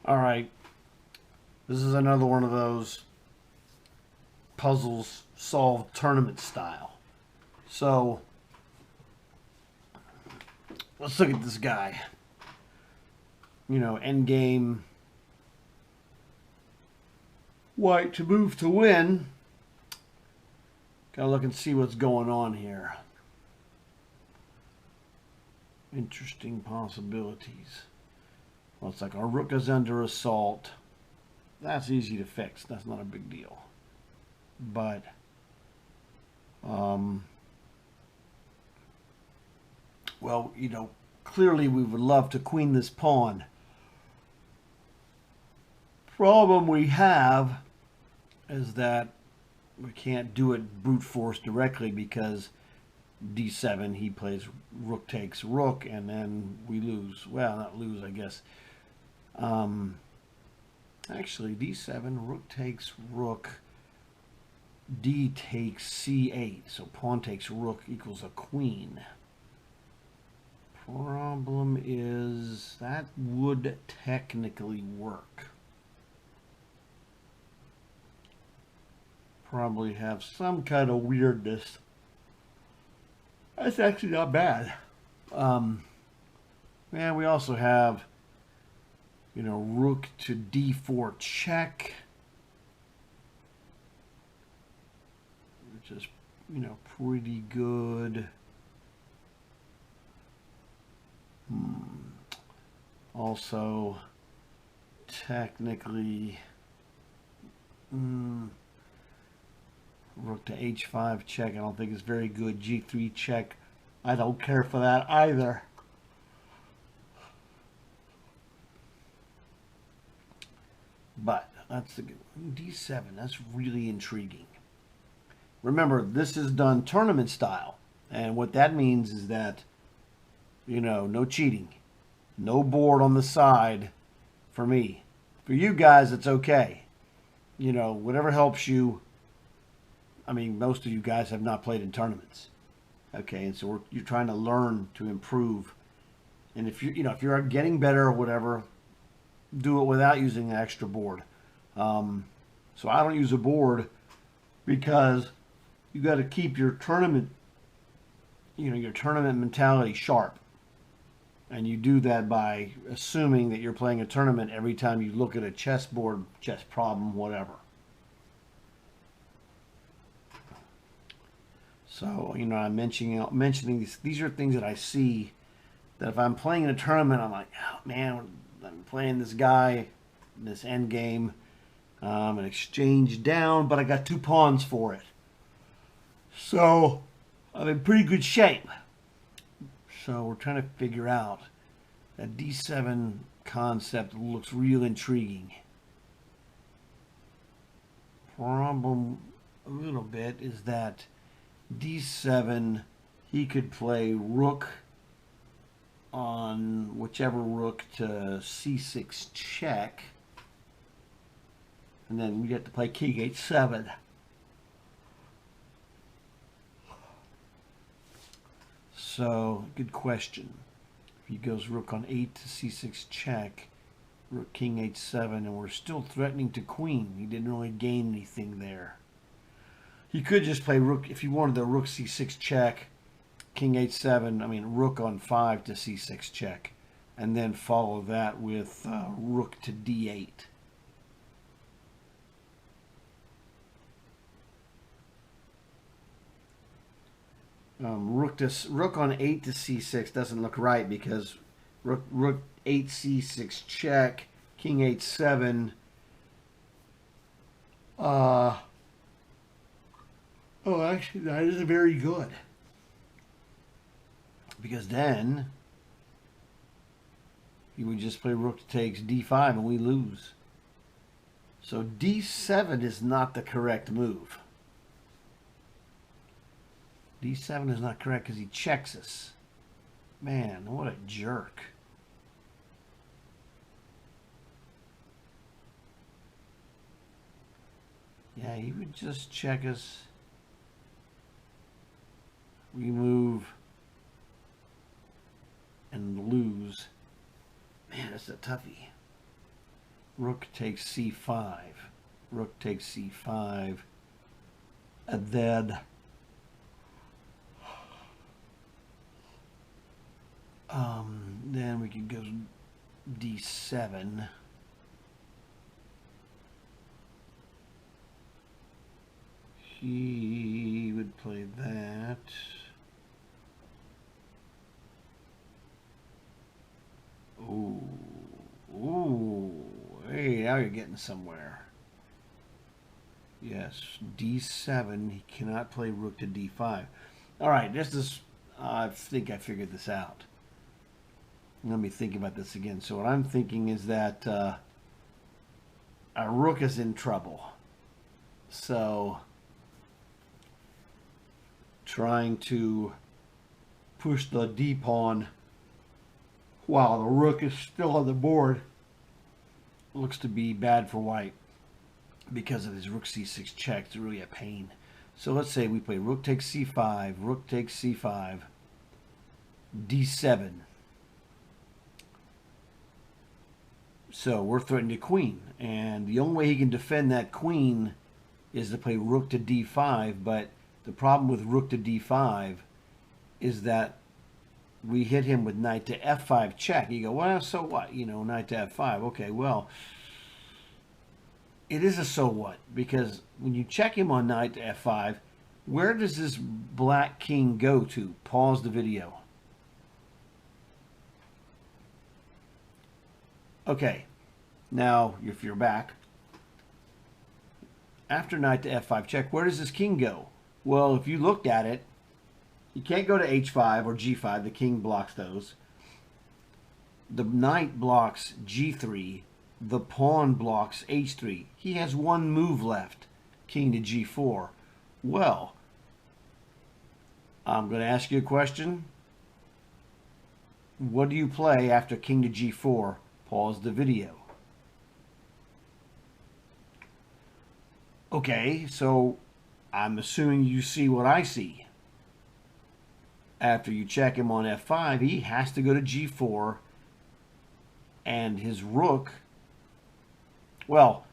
All right, this is another one of those puzzles solved tournament style. So let's look at this guy. End game white to move to win. Gotta look and see what's going on here. Interesting possibilities. Well, it's like our rook is under assault. That's easy to fix. That's not a big deal. But well, clearly we would love to queen this pawn. Problem we have is that we can't do it brute force directly because d7, he plays rook takes rook, and then we lose. Well, not lose, I guess. Actually, d7, rook takes rook, d takes c8. So pawn takes rook equals a queen. Problem is that would technically work. Probably have some kind of weirdness. That's actually not bad. Yeah, we also have, rook to d4 check, which is, pretty good. Also, technically, rook to h5 check, I don't think is very good. g3 check, I don't care for that either. But that's the d7. That's really intriguing. Remember, this is done tournament style, and what that means is that no cheating, no board on the side for me. For you guys, it's okay. Whatever helps you. I mean, most of you guys have not played in tournaments, okay, and so you're trying to learn to improve. And if if you're getting better or whatever, do it without using an extra board. So I don't use a board because you got to keep your tournament, your tournament mentality sharp. And you do that by assuming that you're playing a tournament every time you look at a chessboard, chess problem, whatever. So, I'm mentioning these are things that I see that if I'm playing in a tournament, I'm like, oh man, I'm playing this guy, this end game, an exchange down, but I got 2 pawns for it. So I'm in pretty good shape. So we're trying to figure out that d7 concept looks real intriguing. Problem a little bit is that d7, he could play rook on whichever rook to c6 check, and then we get to play king h7. So, good question. If he goes rook on 8 to c6 check, rook king h7, and we're still threatening to queen. He didn't really gain anything there. He could just play rook, if he wanted the rook c6 check, king h7, I mean rook on 5 to c6 check, and then follow that with rook to d8. Rook on 8 to c6 doesn't look right because rook 8 c6 check, king h7. Oh, actually, that isn't very good. Because then he would just play rook takes d5 and we lose. So d7 is not the correct move. d7 is not correct because he checks us. Man, what a jerk. Yeah, he would just check us. We move and lose. Man, that's a toughie. rook takes c5. Rook takes c5. And then we could go d7. He would play that. Ooh. Ooh. Hey, now you're getting somewhere. Yes, d7. He cannot play rook to d5. All right, this is... I think I figured this out. Let me think about this again. So what I'm thinking is that our rook is in trouble. So trying to push the d pawn while the rook is still on the board looks to be bad for white because of his rook c6 check. It's really a pain. So let's say we play rook takes c5, rook takes c5, d7. So we're threatening a queen, and the only way he can defend that queen is to play rook to d5, but the problem with rook to d5 is that we hit him with knight to f5 check. You go, well, so what? You know, knight to f5. Okay, well, it is a so what, because when you check him on knight to f5, where does this black king go to? Pause the video. Okay, now if you're back, after knight to f5 check, where does this king go? Well, if you looked at it, you can't go to h5 or g5. The king blocks those. The knight blocks g3. The pawn blocks h3. He has one move left, king to g4. Well, I'm going to ask you a question. What do you play after king to g4? Pause the video. Okay, so I'm assuming you see what I see. After you check him on f5, he has to go to g4, and his rook, well,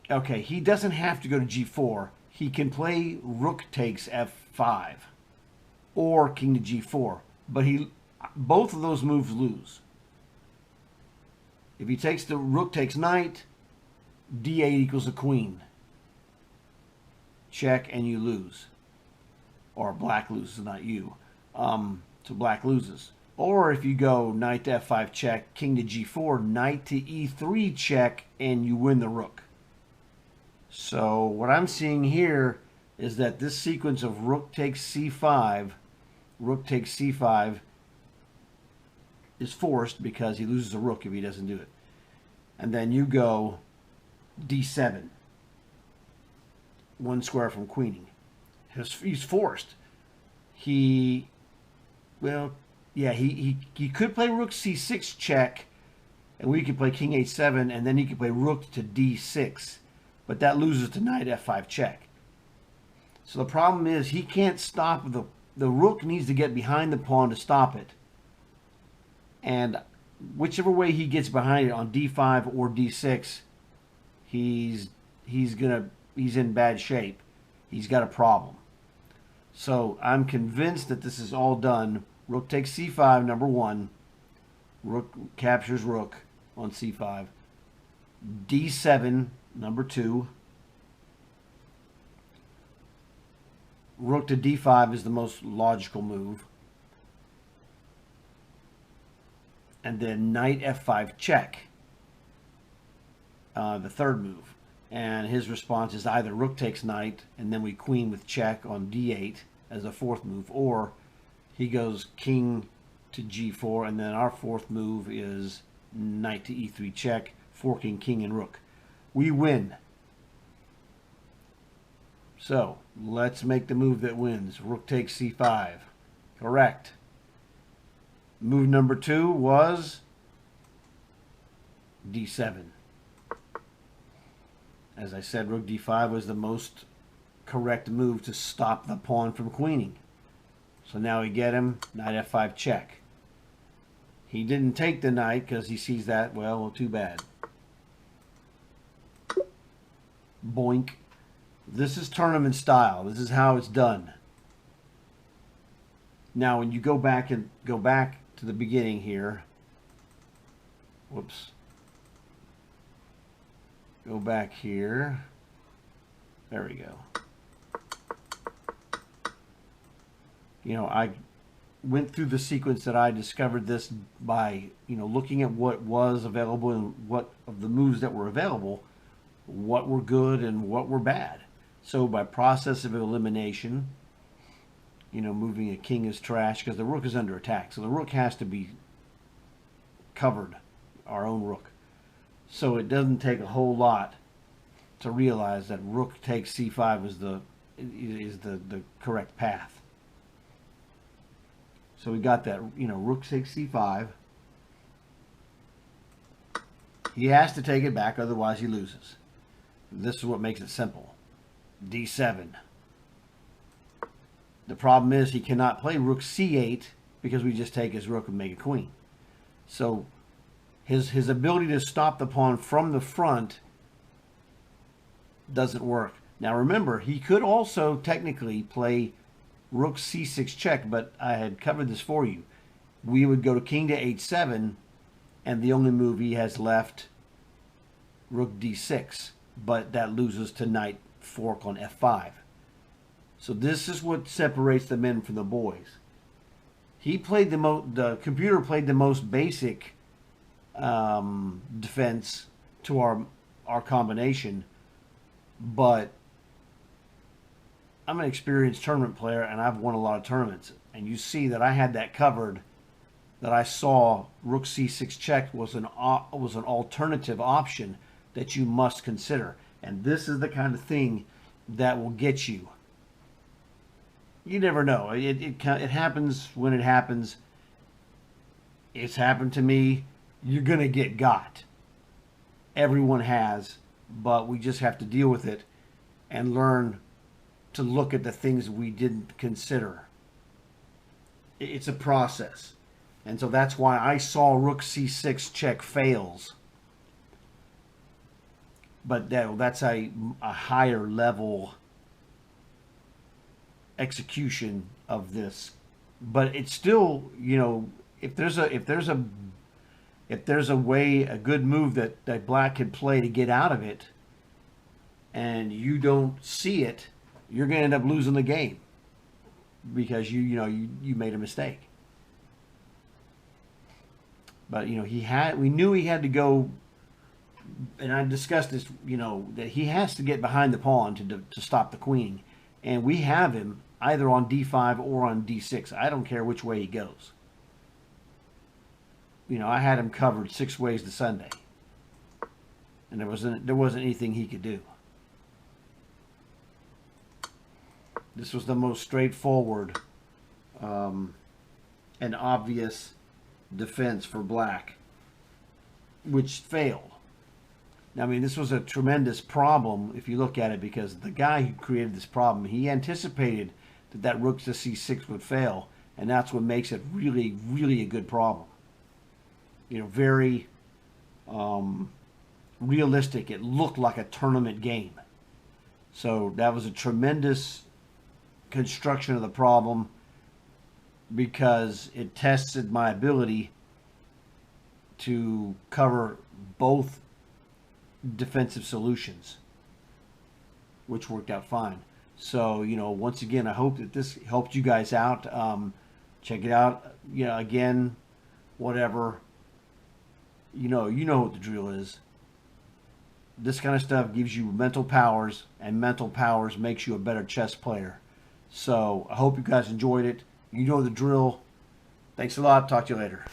okay, he doesn't have to go to g4. He can play rook takes f5 or king to g4, but both of those moves lose. If he takes the rook takes knight, d8 equals a queen. Check and you lose. Or black loses, not you. So black loses. Or if you go knight to f5 check, king to g4, knight to e3 check, and you win the rook. So what I'm seeing here is that this sequence of rook takes c5, is forced because he loses a rook if he doesn't do it. And then you go d7, one square from queening. He's forced. He could play rook c6 check, and we could play king h7, and then he could play rook to d6, but that loses to knight f5 check. So the problem is he can't stop the rook needs to get behind the pawn to stop it, and whichever way he gets behind it on d5 or d6, he's in bad shape. He's got a problem. So I'm convinced that this is all done. Rook takes c5, number one. Rook captures rook on c5. d7, number two. Rook to d5 is the most logical move. And then knight f5 check, the third move. And his response is either rook takes knight, and then we queen with check on d8 as a fourth move, or he goes king to g4, and then our fourth move is knight to e3 check, forking king and rook. We win. So let's make the move that wins. Rook takes c5. Correct. Move number two was d7. As I said, rook d5 was the most correct move to stop the pawn from queening. So now we get him, knight f5 check. He didn't take the knight because he sees that, well, too bad. Boink. This is tournament style. This is how it's done. Now, when you go back to the beginning here, whoops, go back here. There we go. You know, I went through the sequence that I discovered this by, you know, looking at what was available and what of the moves that were available, what were good and what were bad. So by process of elimination, you know, moving a king is trash because the rook is under attack. So the rook has to be covered, our own rook. So it doesn't take a whole lot to realize that rook takes c5 is the correct path. So we got that, you know, rook takes c5. He has to take it back, otherwise he loses. This is what makes it simple. d7. The problem is he cannot play rook c8 because we just take his rook and make a queen. So his ability to stop the pawn from the front doesn't work. Now remember, he could also technically play rook c6 check, but I had covered this for you. We would go to king to h7, and the only move he has left, rook d6, but that loses to knight fork on f5. So this is what separates the men from the boys. He played the computer played the most basic defense to our combination, but I'm an experienced tournament player and I've won a lot of tournaments, and you see that I had that covered, that I saw rook c6 check was an alternative option that you must consider. And this is the kind of thing that will get you. You never know. It happens when it happens. It's happened to me. You're going to get got. Everyone has, but we just have to deal with it and learn to look at the things we didn't consider. It's a process. And so that's why I saw rook c6 check fails. But that's a higher level execution of this. But it's still, you know, if there's a way, a good move that black can play to get out of it, and you don't see it, you're going to end up losing the game because you made a mistake. But you know, we knew he had to go, and I discussed this, you know, that he has to get behind the pawn to stop the queen, and we have him either on d5 or on d6. I don't care which way he goes. You know, I had him covered 6 ways to Sunday, and there wasn't anything he could do. This was the most straightforward and obvious defense for black, which failed. Now, I mean, this was a tremendous problem if you look at it, because the guy who created this problem, he anticipated that rook to c6 would fail, and that's what makes it really, really a good problem. You know, very realistic. It looked like a tournament game. So that was a tremendous construction of the problem, because it tested my ability to cover both defensive solutions, which worked out fine. So, you know, once again, I hope that this helped you guys out. Check it out. You know, again, whatever, you know what the drill is. This kind of stuff gives you mental powers, and mental powers makes you a better chess player. So I hope you guys enjoyed it. You know the drill. Thanks a lot. Talk to you later.